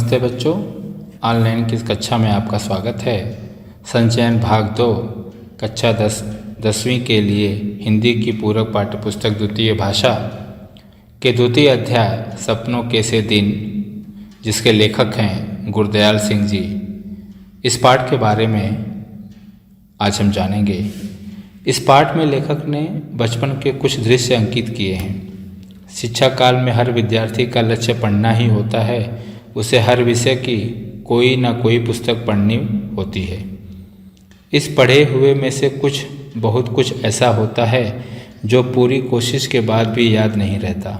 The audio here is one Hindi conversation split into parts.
नमस्ते बच्चों, ऑनलाइन की कक्षा में आपका स्वागत है। संचयन भाग 2 कक्षा 10वीं के लिए हिंदी की पूरक पाठ्यपुस्तक द्वितीय भाषा के द्वितीय अध्याय सपनों के से दिन, जिसके लेखक हैं गुरदयाल सिंह जी। इस पाठ के बारे में आज हम जानेंगे। इस पाठ में लेखक ने बचपन के कुछ दृश्य अंकित किए हैं। शिक्षा काल में हर विद्यार्थी का लक्ष्य पढ़ना ही होता है। उसे हर विषय की कोई ना कोई पुस्तक पढ़नी होती है। इस पढ़े हुए में से बहुत कुछ ऐसा होता है जो पूरी कोशिश के बाद भी याद नहीं रहता।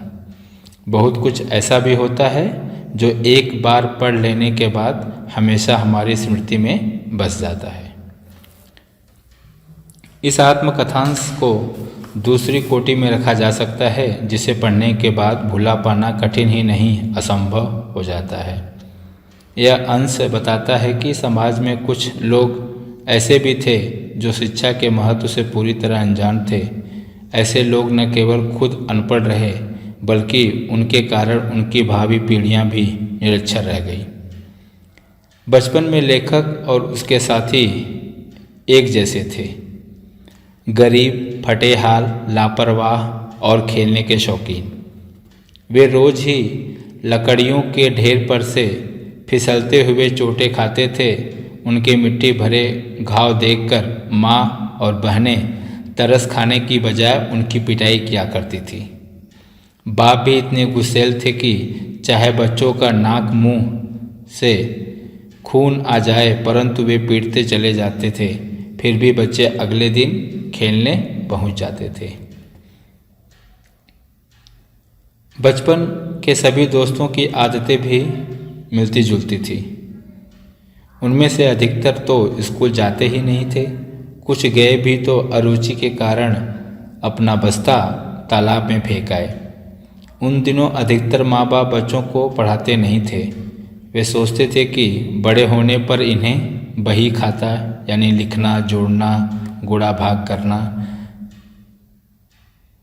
बहुत कुछ ऐसा भी होता है जो एक बार पढ़ लेने के बाद हमेशा हमारी स्मृति में बस जाता है। इस आत्मकथांश को दूसरी कोटि में रखा जा सकता है, जिसे पढ़ने के बाद भुला पाना कठिन ही नहीं असंभव हो जाता है। यह अंश बताता है कि समाज में कुछ लोग ऐसे भी थे जो शिक्षा के महत्व से पूरी तरह अनजान थे। ऐसे लोग न केवल खुद अनपढ़ रहे, बल्कि उनके कारण उनकी भावी पीढ़ियां भी निरक्षर रह गई। बचपन में लेखक और उसके साथी एक जैसे थे, गरीब, फटे हाल, लापरवाह और खेलने के शौकीन। वे रोज ही लकड़ियों के ढेर पर से फिसलते हुए चोटें खाते थे। उनके मिट्टी भरे घाव देखकर माँ और बहनें तरस खाने की बजाय उनकी पिटाई किया करती थी। बाप भी इतने गुस्सैल थे कि चाहे बच्चों का नाक मुंह से खून आ जाए, परंतु वे पीटते चले जाते थे। फिर भी बच्चे अगले दिन खेलने पहुंच जाते थे। बचपन के सभी दोस्तों की आदतें भी मिलती जुलती थी। उनमें से अधिकतर तो स्कूल जाते ही नहीं थे। कुछ गए भी तो अरुचि के कारण अपना बस्ता तालाब में फेंक आए। उन दिनों अधिकतर माँ बाप बच्चों को पढ़ाते नहीं थे। वे सोचते थे कि बड़े होने पर इन्हें बही खाता यानी लिखना, जोड़ना, गुणा भाग करना।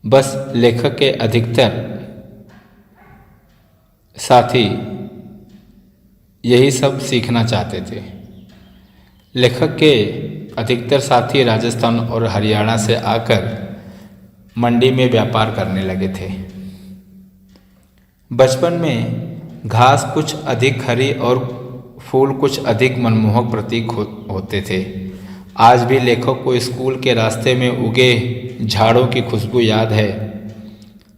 बस लेखक के अधिकतर साथी यही सब सीखना चाहते थे। लेखक के अधिकतर साथी राजस्थान और हरियाणा से आकर मंडी में व्यापार करने लगे थे। बचपन में घास कुछ अधिक हरी और फूल कुछ अधिक मनमोहक प्रतीक होते थे। आज भी लेखक को स्कूल के रास्ते में उगे झाड़ों की खुशबू याद है।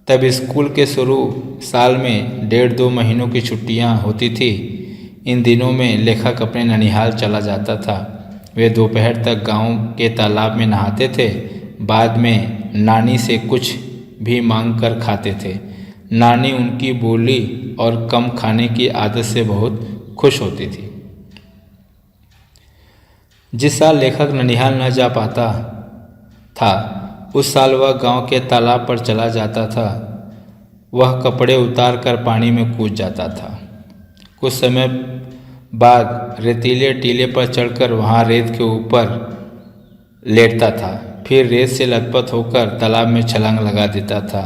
तब स्कूल के शुरू साल में 1.5-2 महीनों की छुट्टियां होती थी। इन दिनों में लेखक अपने ननिहाल चला जाता था। वे दोपहर तक गांव के तालाब में नहाते थे। बाद में नानी से कुछ भी मांग कर खाते थे। नानी उनकी बोली और कम खाने की आदत से बहुत खुश होती थी। जिस साल लेखक ननिहाल न जा पाता था, उस साल वह गांव के तालाब पर चला जाता था। वह कपड़े उतार कर पानी में कूद जाता था। कुछ समय बाद रेतीले टीले पर चढ़कर वहां रेत के ऊपर लेटता था। फिर रेत से लथपथ होकर तालाब में छलांग लगा देता था।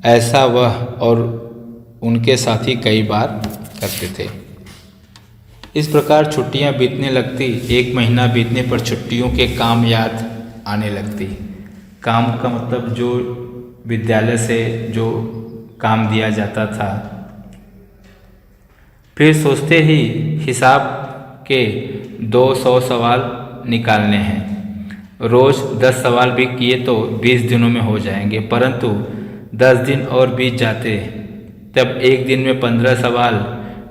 ऐसा वह और उनके साथी कई बार करते थे। इस प्रकार छुट्टियां बीतने लगती। 1 महीना बीतने पर छुट्टियों के काम याद आने लगती। काम का मतलब जो विद्यालय से जो काम दिया जाता था। फिर सोचते ही हिसाब के 200 सवाल निकालने हैं। रोज 10 सवाल भी किए तो 20 दिनों में हो जाएंगे, परंतु 10 दिन और बीत जाते। तब एक दिन में 15 सवाल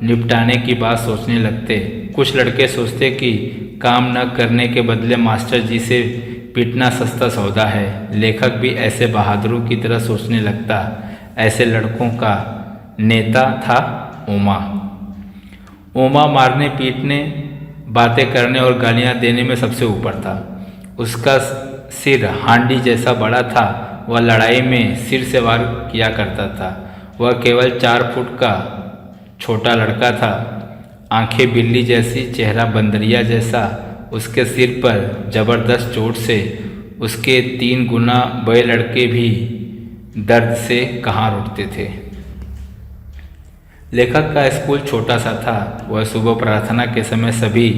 निपटाने की बात सोचने लगते। कुछ लड़के सोचते कि काम न करने के बदले मास्टर जी से पीटना सस्ता सौदा है। लेखक भी ऐसे बहादुरों की तरह सोचने लगता। ऐसे लड़कों का नेता था ओमा। ओमा मारने, पीटने, बातें करने और गालियां देने में सबसे ऊपर था। उसका सिर हांडी जैसा बड़ा था। वह लड़ाई में सिर से वार किया करता था। वह केवल 4 फुट का छोटा लड़का था। आंखें बिल्ली जैसी, चेहरा बंदरिया जैसा। उसके सिर पर जबरदस्त चोट से उसके 3 गुना बड़े लड़के भी दर्द से कहाँ रुकते थे। लेखक का स्कूल छोटा सा था। वह सुबह प्रार्थना के समय सभी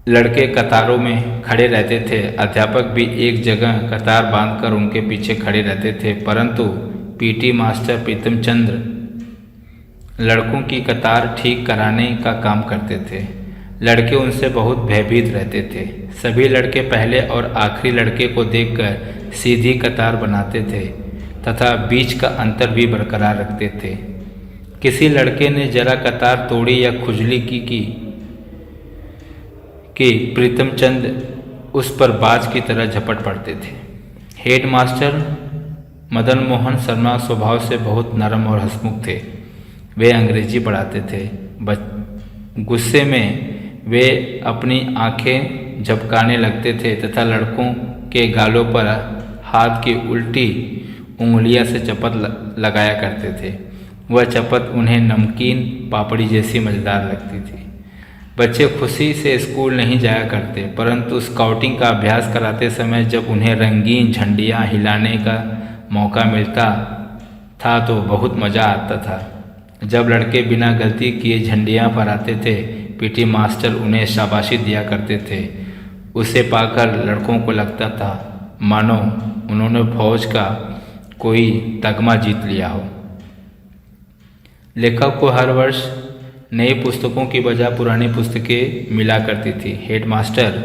लड़के कतारों में खड़े रहते थे। अध्यापक भी एक जगह कतार बांधकर उनके पीछे खड़े रहते थे, परंतु पीटी मास्टर प्रीतम चंद्र लड़कों की कतार ठीक कराने का काम करते थे। लड़के उनसे बहुत भयभीत रहते थे। सभी लड़के पहले और आखिरी लड़के को देखकर सीधी कतार बनाते थे तथा बीच का अंतर भी बरकरार रखते थे। किसी लड़के ने जरा कतार तोड़ी या खुजली की कि प्रीतमचंद उस पर बाज की तरह झपट पड़ते थे। हेड मास्टर मदन मोहन शर्मा स्वभाव से बहुत नरम और हंसमुख थे। वे अंग्रेजी पढ़ाते थे। गुस्से में वे अपनी आंखें झपकाने लगते थे तथा लड़कों के गालों पर हाथ की उल्टी उंगलियां से चपत लगाया करते थे। वह चपत उन्हें नमकीन पापड़ी जैसी मज़ेदार लगती थी। बच्चे खुशी से स्कूल नहीं जाया करते, परंतु स्काउटिंग का अभ्यास कराते समय जब उन्हें रंगीन झंडियाँ हिलाने का मौका मिलता था तो बहुत मज़ा आता था। जब लड़के बिना गलती किए झंडियाँ फहराते थे, पीटी मास्टर उन्हें शाबाशी दिया करते थे। उसे पाकर लड़कों को लगता था मानो उन्होंने फौज का कोई तगमा जीत लिया हो। लेखक को हर वर्ष नई पुस्तकों की बजाय पुरानी पुस्तकें मिला करती थी। हेडमास्टर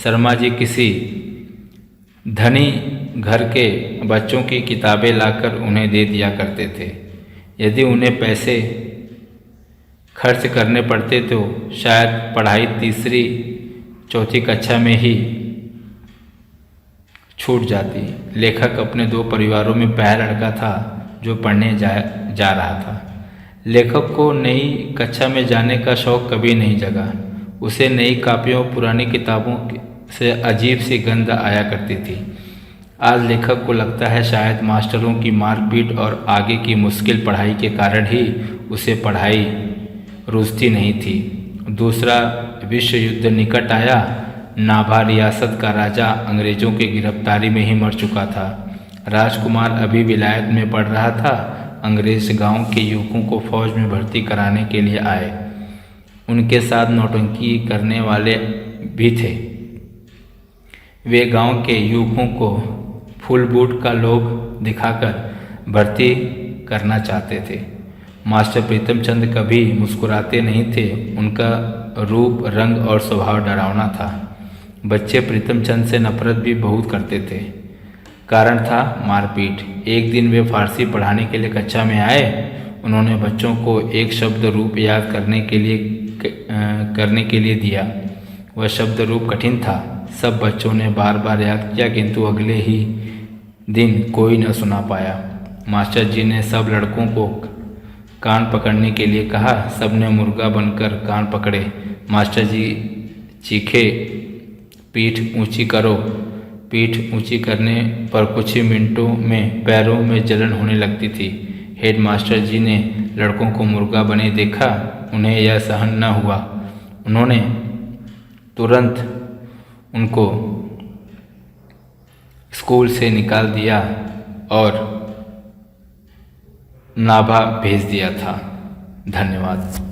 शर्मा जी किसी धनी घर के बच्चों की किताबें लाकर उन्हें दे दिया करते थे। यदि उन्हें पैसे खर्च करने पड़ते तो शायद पढ़ाई तीसरी चौथी कक्षा में ही छूट जाती। लेखक अपने 2 परिवारों में पहला लड़का था जो पढ़ने जा रहा था। लेखक को नई कक्षा में जाने का शौक़ कभी नहीं जगा। उसे नई कापियों पुरानी किताबों से अजीब सी गंध आया करती थी। आज लेखक को लगता है शायद मास्टरों की मारपीट और आगे की मुश्किल पढ़ाई के कारण ही उसे पढ़ाई रुचती नहीं थी। दूसरा विश्व युद्ध निकट आया। नाभा रियासत का राजा अंग्रेज़ों की गिरफ्तारी में ही मर चुका था। राजकुमार अभी विलायत में पढ़ रहा था। अंग्रेज़ गांव के युवकों को फौज में भर्ती कराने के लिए आए। उनके साथ नौटंकी करने वाले भी थे। वे गांव के युवकों को फुल बूट का लोभ दिखाकर भर्ती करना चाहते थे। मास्टर प्रीतमचंद कभी मुस्कुराते नहीं थे। उनका रूप, रंग और स्वभाव डरावना था। बच्चे प्रीतमचंद से नफरत भी बहुत करते थे। कारण था मारपीट। एक दिन वे फारसी पढ़ाने के लिए कक्षा में आए। उन्होंने बच्चों को एक शब्द रूप याद करने के लिए दिया। वह शब्द रूप कठिन था। सब बच्चों ने बार बार याद किया, किंतु अगले ही दिन कोई न सुना पाया। मास्टर जी ने सब लड़कों को कान पकड़ने के लिए कहा। सबने मुर्गा बनकर कान पकड़े। मास्टर जी चीखे, पीठ ऊंची करो। पीठ ऊंची करने पर कुछ ही मिनटों में पैरों में जलन होने लगती थी। हेड मास्टर जी ने लड़कों को मुर्गा बने देखा। उन्हें यह सहन न हुआ। उन्होंने तुरंत उनको स्कूल से निकाल दिया और नाभा भेज दिया था। धन्यवाद।